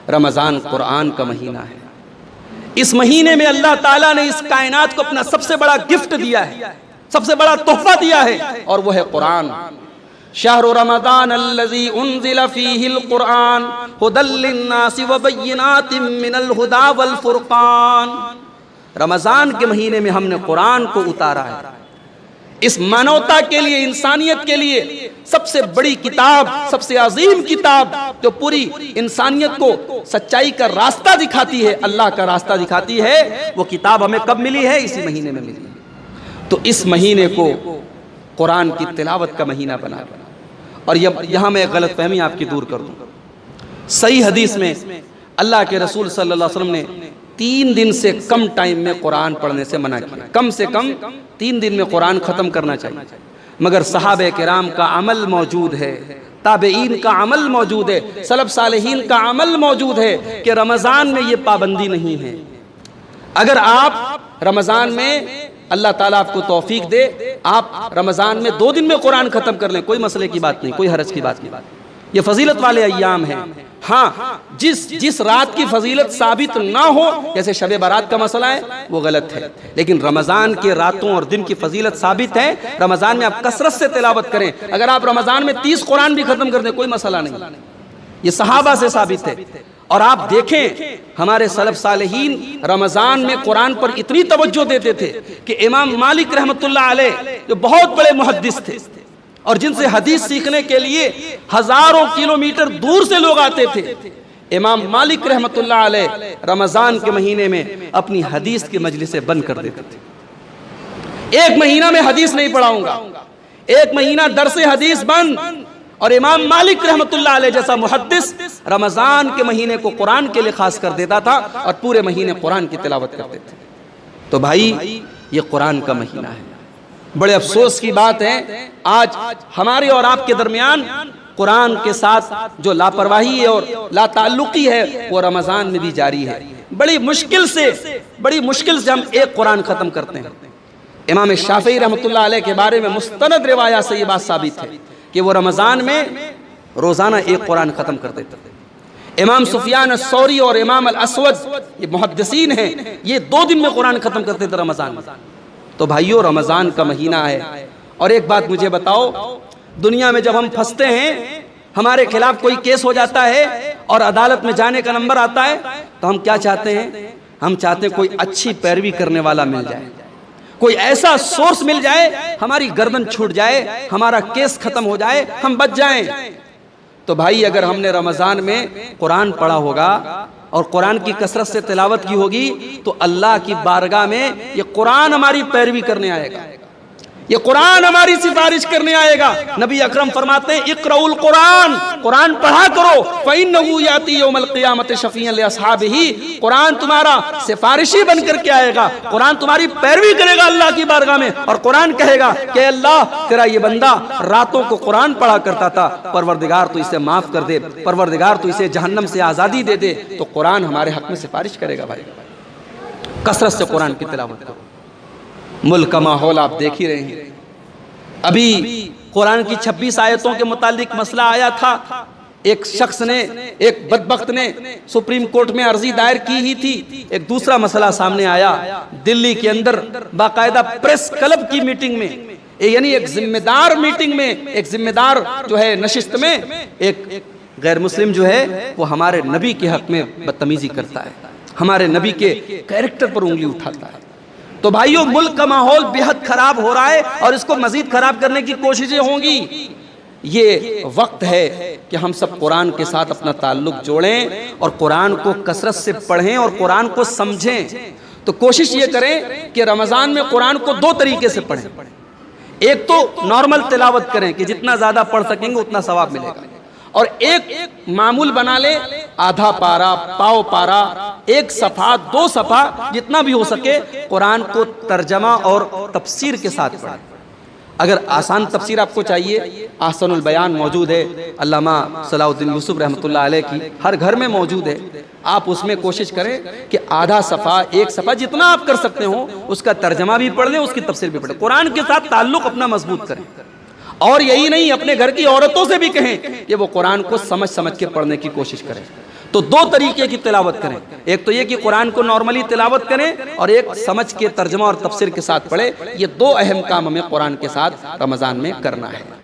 रमज़ान कुरान का महीना है। इस महीने में अल्लाह ताला ने इस कायनात को अपना सबसे बड़ा गिफ्ट दिया है, सबसे बड़ा तोहफा दिया है, और वो है कुरान। शहरु रमज़ान अल्लज़ी उन्ज़िला फ़ीहिल कुरान हुदल लिन्नासि व बय्यिनातिम मिनल हुदा वल फुरक़ान। रमज़ान के महीने में हमने कुरान को उतारा है। इस मानवता के लिए, इंसानियत के लिए सबसे बड़ी किताब, सबसे अजीम किताब जो पूरी इंसानियत को सच्चाई का रास्ता दिखाती है, अल्लाह का रास्ता दिखाती है, वो किताब हमें कब मिली है? इसी महीने में मिली है। तो इस महीने को कुरान की तिलावत का महीना बना। और यहाँ मैं गलतफहमी आपकी दूर कर दूँ। सही हदीस में अल्लाह के रसूल सल्लल्लाहु अलैहि वसल्लम ने 3 दिन से कम टाइम में कुरान पढ़ने से मना किया। कम से कम 3 दिन में कुरान ख़त्म करना चाहिए। मगर सहाबे किराम का अमल मौजूद है, ताबईन का अमल मौजूद है, सलफ सालेहीन का अमल मौजूद है कि रमज़ान में ये पाबंदी नहीं है। अगर आप रमज़ान में अल्लाह ताला आपको तौफीक दे, आप रमज़ान में 2 दिन में कुरान ख़त्म कर लें, कोई मसले की बात नहीं, कोई हरज की बात नहीं। ये फजीलत वाले अय्याम हैं। हाँ, जिस रात की फजीलत साबित ना हो, जैसे शब बारात का मसला है, वो गलत है। लेकिन रमज़ान के रातों और दिन की फजीलत साबित है। रमज़ान में आप कसरत से तिलावत करें। अगर आप रमज़ान में 30 कुरान भी ख़त्म कर दें, कोई मसला नहीं। ये सहाबा से साबित है। और आप देखें, हमारे सलफ सालेहीन रमज़ान में कुरान पर इतनी तवज्जो देते थे कि इमाम मालिक रहमतुल्लाह अलैह, जो बहुत बड़े मुहद्दिस थे और जिनसे हदीस सीखने के लिए हजारों किलोमीटर दूर से लोग आते थे, इमाम मालिक रहमतुल्लाह अलैह रमज़ान के महीने में अपनी हदीस की मजलिसें बंद कर देते थे। 1 महीना में हदीस नहीं पढ़ाऊंगा, 1 महीना दरसे हदीस बंद। और इमाम मालिक रहमतुल्लाह अलैह जैसा मुहद्दिस रमज़ान के महीने को कुरान के लिए खास कर देता था और पूरे महीने कुरान की तिलावत करते थे। तो भाई, ये कुरान का महीना है। बड़े अफसोस की बात है, आज हमारे और आपके दरमियान कुरान के साथ जो लापरवाही है और लाताल्लुकी है, वो रमज़ान में भी जारी है। बड़ी मुश्किल से हम एक कुरान ख़त्म करते हैं। इमाम शाफ़ी रहमतुल्लाह अलैह के बारे में मुस्तनद रिवायात से ये बात साबित है कि वो रमज़ान में रोज़ाना 1 कुरान ख़त्म कर देते थे। इमाम सुफियान अस्सौरी और इमाम अल असवद, ये मुहद्दिसीन हैं, ये 2 दिन में कुरान ख़त्म करते थे रमज़ान में। तो भाइयों, रमज़ान का महीना है। और एक बात मुझे बताओ, दुनिया में जब हम फंसते हैं, हमारे खिलाफ कोई केस हो जाता है और अदालत में जाने का नंबर आता है, तो हम क्या चाहते हैं? हम चाहते हैं कोई अच्छी पैरवी करने वाला मिल जाए, कोई ऐसा सोर्स मिल जाए, हमारी गर्दन छूट जाए, हमारा केस खत्म हो जाए, हम बच जाएं। तो भाई, अगर हमने रमज़ान में कुरान पढ़ा होगा और कुरान की कसरत से तिलावत की होगी, तो अल्लाह की बारगाह में ये कुरान हमारी पैरवी करने आएगा, ये कुरान हमारी सिफारिश करने आएगा। नबी अकरम फरमाते हैं, इक़राउल कुरान, कुरान पढ़ा करो, फ़इन्नहु याती यौमल क़ियामति शफ़ीअन लिअस्हाबिही, कुरान तुम्हारा सिफारिशी बन करके आएगा, कुरान तुम्हारी पैरवी करेगा अल्लाह की बारगाह में। और कुरान कहेगा कि अल्लाह, तेरा ये बंदा रातों को कुरान पढ़ा करता था, परवरदिगार तो इसे माफ़ कर दे, परवरदिगार तो इसे जहन्नम से आज़ादी दे दे। तो कुरान हमारे हक़ में सिफारिश करेगा। भाई, कसरत से कुरान की तिलावत करो। मुल्क का माहौल आप देख ही रहे हैं। अभी कुरान की 26 आयतों के मुतालिक मसला आया था। एक शख्स ने, एक बदबख्त ने सुप्रीम कोर्ट में अर्जी दायर की ही थी। एक दूसरा मसला सामने आया, दिल्ली के अंदर बाकायदा प्रेस क्लब की मीटिंग में, यानी एक जिम्मेदार मीटिंग में, एक जिम्मेदार जो है नशिस्त में, एक गैर मुस्लिम जो है वो हमारे नबी के हक में बदतमीजी करता है, हमारे नबी के कैरेक्टर पर उंगली उठाता है। तो भाइयों, मुल्क का माहौल बेहद खराब हो रहा है और इसको मजीद खराब करने की कोशिशें होंगी। ये वक्त है कि हम सब कुरान के साथ अपना ताल्लुक जोड़ें और कुरान को कसरत से पढ़ें और कुरान को समझें। तो कोशिश ये करें कि रमज़ान में कुरान को 2 तरीके से पढ़ें। एक तो नॉर्मल तिलावत करें कि जितना ज़्यादा पढ़ सकेंगे उतना सवाब मिलेगा, और एक मामूल बना ले, आधा पारा, पाव पारा, 1 सफ़ा, 2 सफ़ा, जितना भी हो सके कुरान को तर्जमा और तफसीर के साथ पढ़ें। अगर आसान तफसीर आपको चाहिए, आसनुल बयान मौजूद है, अल्लामा सलाहुद्दीन यूसुफ रहमतुल्लाह अलैह की, हर घर में मौजूद है। आप उसमें कोशिश करें कि आधा सफ़ा, 1 सफ़ा, जितना आप कर सकते हो उसका तर्जमा भी पढ़ लें, उसकी तफसीर भी पढ़ें। कुरान के साथ ताल्लुक़ अपना मजबूत करें। और यही नहीं, अपने घर की औरतों से भी कहें कि वो कुरान को समझ समझ के पढ़ने की कोशिश करें। तो दो तरीके की तिलावत करें, एक तो ये कि कुरान को नॉर्मली तिलावत करें और एक समझ के तर्जुमा और तफसीर के साथ पढ़े। ये दो अहम काम हमें कुरान के साथ रमज़ान में करना है।